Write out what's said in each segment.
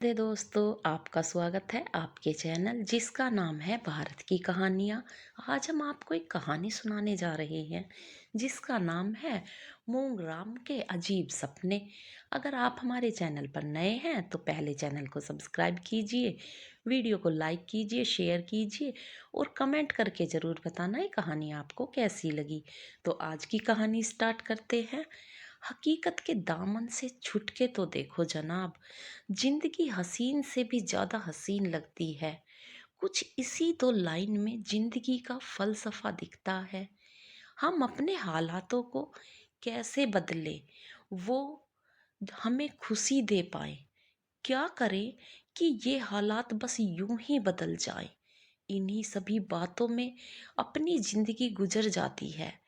दोस्तों, आपका स्वागत है आपके चैनल जिसका नाम है भारत की कहानियाँ। आज हम आपको एक कहानी सुनाने जा रहे हैं जिसका नाम है मूंग राम के अजीब सपने। अगर आप हमारे चैनल पर नए हैं तो पहले चैनल को सब्सक्राइब कीजिए, वीडियो को लाइक कीजिए, शेयर कीजिए और कमेंट करके ज़रूर बताना ये कहानी आपको कैसी लगी। तो आज की कहानी स्टार्ट करते हैं। हकीकत के दामन से छुट के तो देखो जनाब, जिंदगी हसीन से भी ज्यादा हसीन लगती है। कुछ इसी तो लाइन में जिंदगी का फलसफा दिखता है। हम अपने हालातों को कैसे बदले, वो हमें खुशी दे पाए। क्या करें कि ये हालात बस यूं ही बदल जाए। इन्हीं सभी बातों में अपनी जिंदगी गुजर जाती है,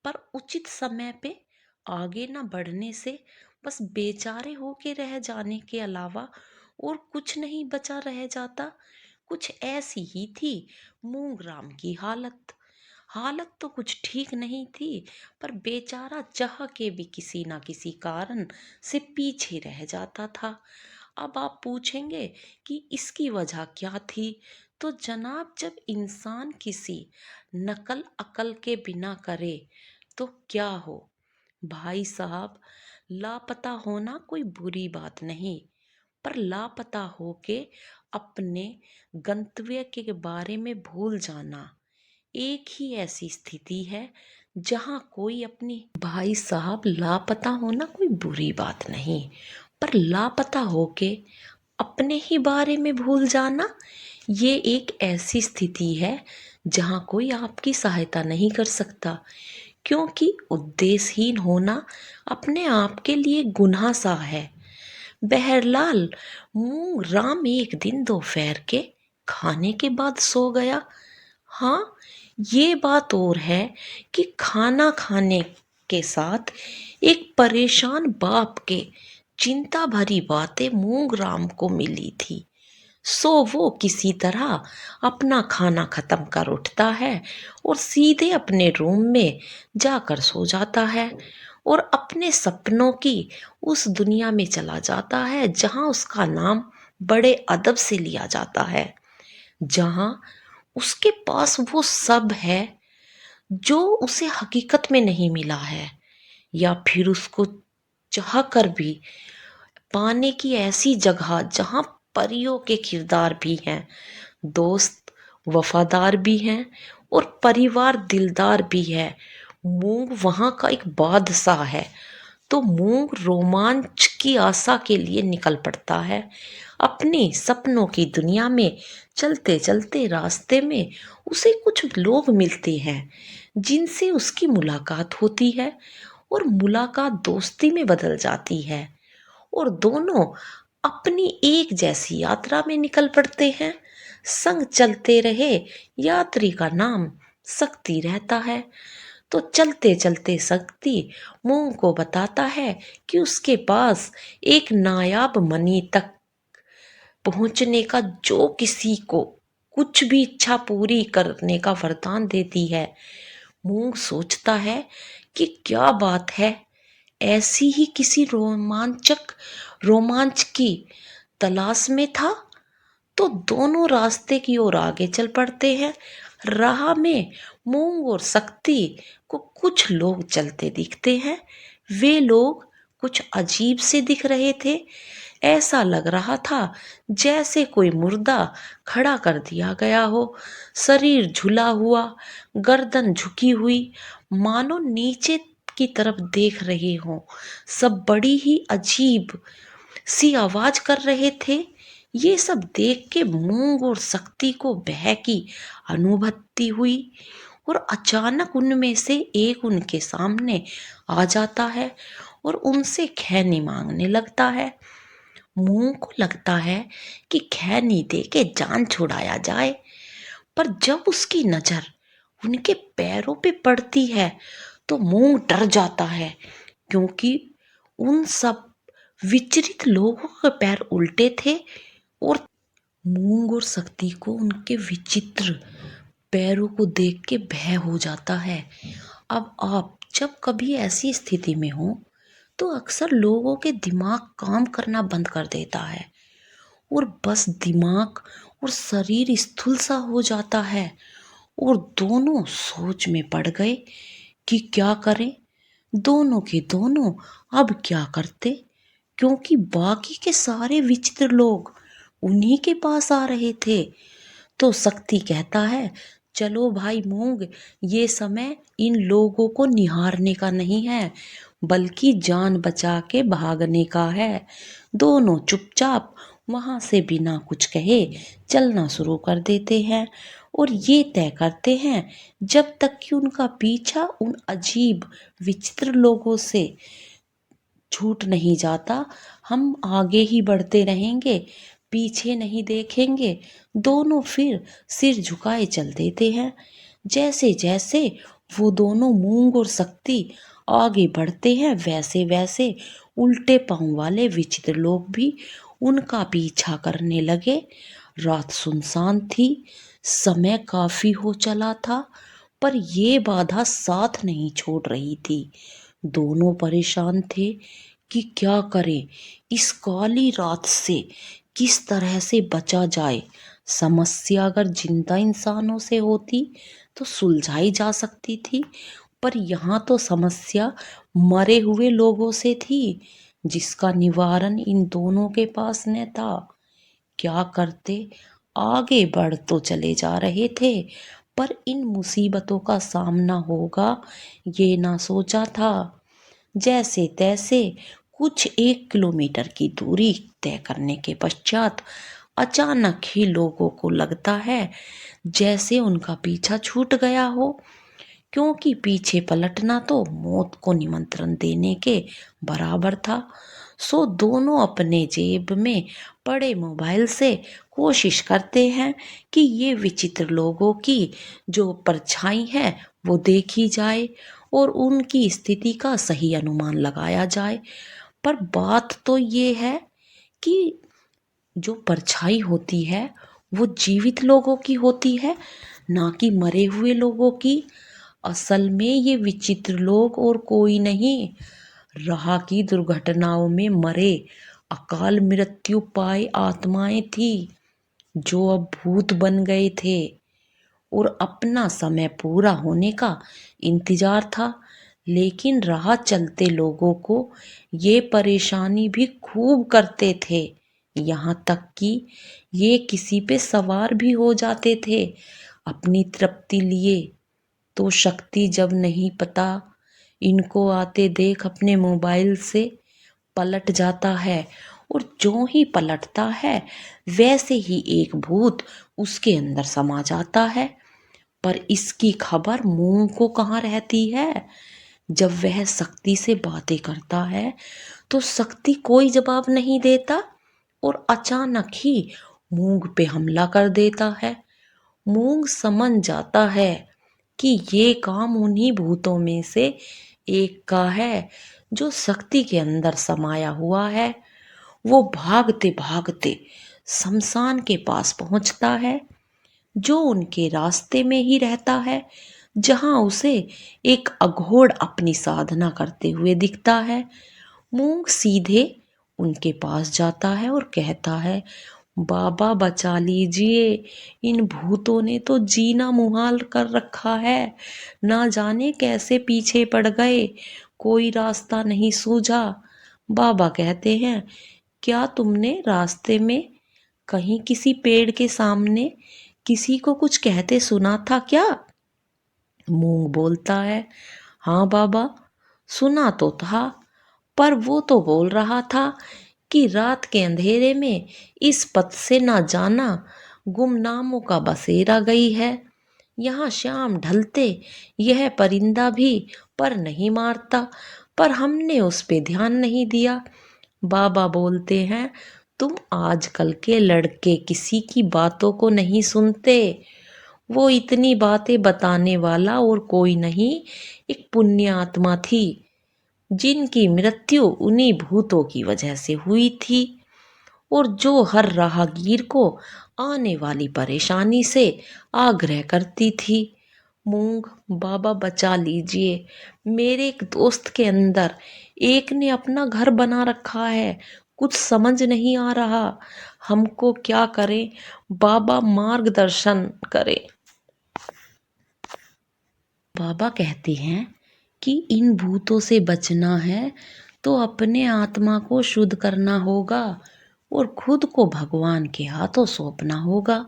पर उचित समय पे आगे ना बढ़ने से बस बेचारे होके रह जाने के अलावा और कुछ नहीं बचा रह जाता। कुछ ऐसी ही थी मूंगराम की हालत। हालत तो कुछ ठीक नहीं थी, पर बेचारा चाह के भी किसी ना किसी कारण से पीछे रह जाता था। अब आप पूछेंगे कि इसकी वजह क्या थी। तो जनाब, जब इंसान किसी नकल अकल के बिना करे तो क्या हो। भाई साहब, लापता होना कोई बुरी बात नहीं, पर लापता होके अपने गंतव्य के बारे में भूल जाना एक ही ऐसी स्थिति है जहां कोई अपनी भाई साहब, लापता होना कोई बुरी बात नहीं, पर लापता होके अपने ही बारे में भूल जाना ये एक ऐसी स्थिति है जहां कोई आपकी सहायता नहीं कर सकता। क्योंकि उद्देश्यहीन होना अपने आप के लिए गुनाह सा है। बहरलाल, मूंग राम एक दिन दोपहर के खाने के बाद सो गया। हाँ, ये बात और है कि खाना खाने के साथ एक परेशान बाप के चिंता भरी बातें मूंग राम को मिली थी। सो वो किसी तरह अपना खाना खत्म कर उठता है और सीधे अपने रूम में जाकर सो जाता है और अपने सपनों की उस दुनिया में चला जाता है जहां उसका नाम बड़े अदब से लिया जाता है, जहां उसके पास वो सब है जो उसे हकीकत में नहीं मिला है, या फिर उसको चाह कर भी पाने की ऐसी जगह जहां परियों के किरदार भी हैं, दोस्त वफादार भी हैं और परिवार दिलदार भी है। मूंग वहां का एक बादशाह है। तो मूंग रोमांच की आशा के लिए निकल पड़ता है। अपने सपनों की दुनिया में चलते चलते रास्ते में उसे कुछ लोग मिलते हैं जिनसे उसकी मुलाकात होती है और मुलाकात दोस्ती में बदल जाती है और दोनों अपनी एक जैसी यात्रा में निकल पड़ते हैं। संग चलते रहे यात्री का नाम शक्ति रहता है। तो चलते चलते शक्ति मूंग को बताता है कि उसके पास एक नायाब मणि तक पहुंचने का, जो किसी को कुछ भी इच्छा पूरी करने का वरदान देती है। मूंग सोचता है कि क्या बात है, ऐसी ही किसी रोमांच की तलाश में था। तो दोनों रास्ते की ओर आगे चल पड़ते हैं। राह में मूंग और शक्ति को कुछ लोग चलते दिखते हैं। वे लोग कुछ अजीब से दिख रहे थे। ऐसा लग रहा था जैसे कोई मुर्दा खड़ा कर दिया गया हो, शरीर झुला हुआ, गर्दन झुकी हुई, मानो नीचे की तरफ देख रहे हों। सब बड़ी ही अजीब सी आवाज कर रहे थे। ये सब देख के मूंग और शक्ति को भय की अनुभूति हुई और अचानक उनमें से एक उनके सामने आ जाता है और उनसे खैनी मांगने लगता है। मूंग को लगता है कि खैनी दे के जान छुड़ाया जाए, पर जब उसकी नजर उनके पैरों पे पड़ती है तो मूंग डर जाता है, क्योंकि उन सब विचलित लोगों के पैर उल्टे थे और मूंग और शक्ति को उनके विचित्र पैरों को देख के भय हो जाता है। अब आप जब कभी ऐसी स्थिति में हो तो अक्सर लोगों के दिमाग काम करना बंद कर देता है और बस दिमाग और शरीर स्थूल सा हो जाता है। और दोनों सोच में पड़ गए कि क्या करें। दोनों के दोनों अब क्या करते, क्योंकि बाकी के सारे विचित्र लोग उन्हीं के पास आ रहे थे। तो शक्ति कहता है, चलो भाई मूंग, ये समय इन लोगों को निहारने का नहीं है, बल्कि जान बचा के भागने का है। दोनों चुपचाप वहां से बिना कुछ कहे चलना शुरू कर देते हैं और ये तय करते हैं, जब तक कि उनका पीछा उन अजीब विचित्र लोगों से छूट नहीं जाता, हम आगे ही बढ़ते रहेंगे, पीछे नहीं देखेंगे। दोनों फिर सिर झुकाए चल देते हैं। जैसे जैसे वो दोनों मूंग और शक्ति आगे बढ़ते हैं, वैसे वैसे उल्टे पांव वाले विचित्र लोग भी उनका पीछा करने लगे। रात सुनसान थी, समय काफी हो चला था, पर ये बाधा साथ नहीं छोड़ रही थी। दोनों परेशान थे कि क्या करें, इस काली रात से किस तरह से बचा जाए। समस्या अगर जिंदा इंसानों से होती तो सुलझाई जा सकती थी, पर यहाँ तो समस्या मरे हुए लोगों से थी, जिसका निवारण इन दोनों के पास न था। क्या करते, आगे बढ़ तो चले जा रहे थे, पर इन मुसीबतों का सामना होगा ये ना सोचा था। जैसे तैसे कुछ 1 किलोमीटर की दूरी तय करने के पश्चात अचानक ही लोगों को लगता है जैसे उनका पीछा छूट गया हो, क्योंकि पीछे पलटना तो मौत को निमंत्रण देने के बराबर था। सो दोनों अपने जेब में पड़े मोबाइल से कोशिश करते हैं कि ये विचित्र लोगों की जो परछाई है वो देखी जाए और उनकी स्थिति का सही अनुमान लगाया जाए। पर बात तो ये है कि जो परछाई होती है वो जीवित लोगों की होती है, ना कि मरे हुए लोगों की। असल में ये विचित्र लोग और कोई नहीं, राह की दुर्घटनाओं में मरे अकाल मृत्यु पाए आत्माएं थी, जो अब भूत बन गए थे और अपना समय पूरा होने का इंतजार था। लेकिन राह चलते लोगों को ये परेशानी भी खूब करते थे, यहाँ तक कि ये किसी पे सवार भी हो जाते थे अपनी तृप्ति लिए। तो शक्ति जब नहीं पता इनको आते देख अपने मोबाइल से पलट जाता है, और जो ही पलटता है वैसे ही एक भूत उसके अंदर समा जाता है। पर इसकी खबर मूंग को कहाँ रहती है। जब वह शक्ति से बातें करता है तो शक्ति कोई जवाब नहीं देता और अचानक ही मूंग पे हमला कर देता है। मूंग समझ जाता है कि ये काम उन्हीं भूतों में से एक का है जो शक्ति के अंदर समाया हुआ है। वो भागते भागते शमशान के पास पहुंचता है, जो उनके रास्ते में ही रहता है, जहां उसे एक अघोड़ अपनी साधना करते हुए दिखता है। मूंग सीधे उनके पास जाता है और कहता है, बाबा बचा लीजिए, इन भूतों ने तो जीना मुहाल कर रखा है, ना जाने कैसे पीछे पड़ गए, कोई रास्ता नहीं सूझा। बाबा कहते हैं, क्या तुमने रास्ते में कहीं किसी पेड़ के सामने किसी को कुछ कहते सुना था क्या। मूंग बोलता है, हाँ बाबा, सुना तो था, पर वो तो बोल रहा था कि रात के अंधेरे में इस पथ से ना जाना, गुमनामों का बसेरा गई है। यहाँ शाम ढलते यह परिंदा भी पर नहीं मारता, पर हमने उस पे ध्यान नहीं दिया। बाबा बोलते हैं, तुम आजकल के लड़के किसी की बातों को नहीं सुनते। वो इतनी बातें बताने वाला और कोई नहीं, एक पुण्य आत्मा थी, जिनकी मृत्यु उन्हीं भूतों की वजह से हुई थी, और जो हर राहगीर को आने वाली परेशानी से आग्रह करती थी। मूंग, बाबा बचा लीजिए, मेरे एक दोस्त के अंदर एक ने अपना घर बना रखा है, कुछ समझ नहीं आ रहा, हमको क्या करें, बाबा मार्गदर्शन करें। बाबा कहते हैं कि इन भूतों से बचना है तो अपने आत्मा को शुद्ध करना होगा और खुद को भगवान के हाथों सौंपना होगा।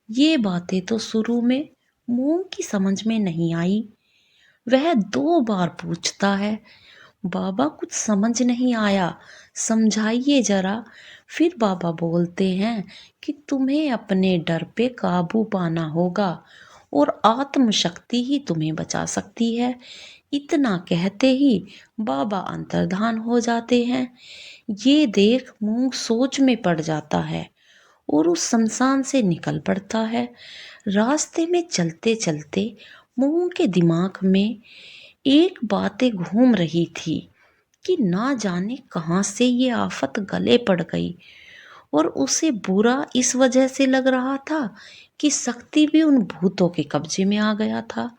ये बातें तो शुरू में मूंग की समझ में नहीं आई। वह 2 बार पूछता है, बाबा कुछ समझ नहीं आया, समझाइए जरा। फिर बाबा बोलते हैं कि तुम्हें अपने डर पे काबू पाना होगा और आत्मशक्ति ही तुम्हें बचा सकती है। इतना कहते ही बाबा अंतर्धान हो जाते हैं। ये देख मूंग सोच में पड़ जाता है और उस शमशान से निकल पड़ता है। रास्ते में चलते चलते मूंग के दिमाग में एक बातें घूम रही थी कि ना जाने कहाँ से ये आफत गले पड़ गई। और उसे बुरा इस वजह से लग रहा था कि शक्ति भी उन भूतों के कब्जे में आ गया था।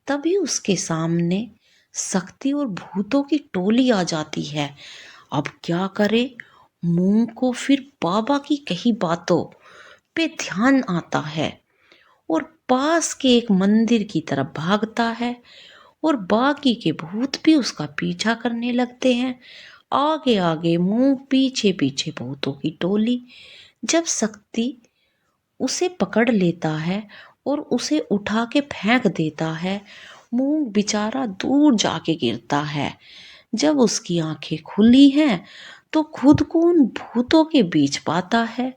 तभी उसके सामने शक्ति और भूतों की टोली आ जाती है। अब क्या करे, मूंग को फिर बाबा की कही बातों पे ध्यान आता है और पास के एक मंदिर की तरफ भागता है और बाकी के भूत भी उसका पीछा करने लगते हैं। आगे आगे मूंग, पीछे पीछे भूतों की टोली। जब शक्ति उसे पकड़ लेता है और उसे उठा के फेंक देता है, मूंग बेचारा दूर जाके गिरता है। जब उसकी आंखें खुली हैं तो खुद को उन भूतों के बीच पाता है।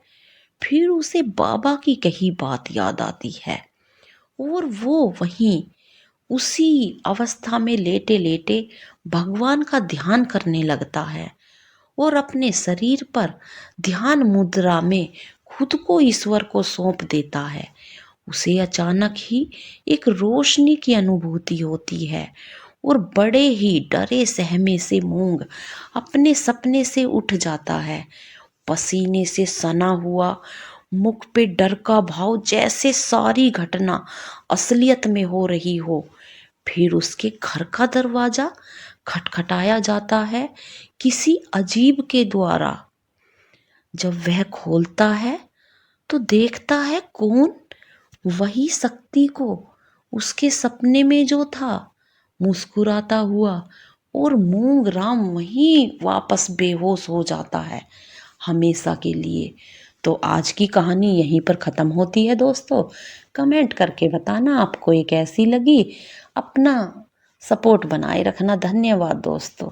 फिर उसे बाबा की कही बात याद आती है और वो वहीं उसी अवस्था में लेटे लेटे भगवान का ध्यान करने लगता है और अपने शरीर पर ध्यान मुद्रा में खुद को ईश्वर को सौंप देता है। उसे अचानक ही एक रोशनी की अनुभूति होती है और बड़े ही डरे सहमे से मूंग अपने सपने से उठ जाता है। पसीने से सना हुआ, मुख पे डर का भाव, जैसे सारी घटना असलियत में हो रही हो। फिर उसके घर का दरवाजा खटखटाया जाता है किसी अजीब के द्वारा। जब वह खोलता है तो देखता है कौन, वही शक्ति को उसके सपने में जो था, मुस्कुराता हुआ। और मूंग राम वहीं वापस बेहोश हो जाता है हमेशा के लिए। तो आज की कहानी यहीं पर ख़त्म होती है दोस्तों। कमेंट करके बताना आपको ये कैसी लगी। अपना सपोर्ट बनाए रखना। धन्यवाद दोस्तों।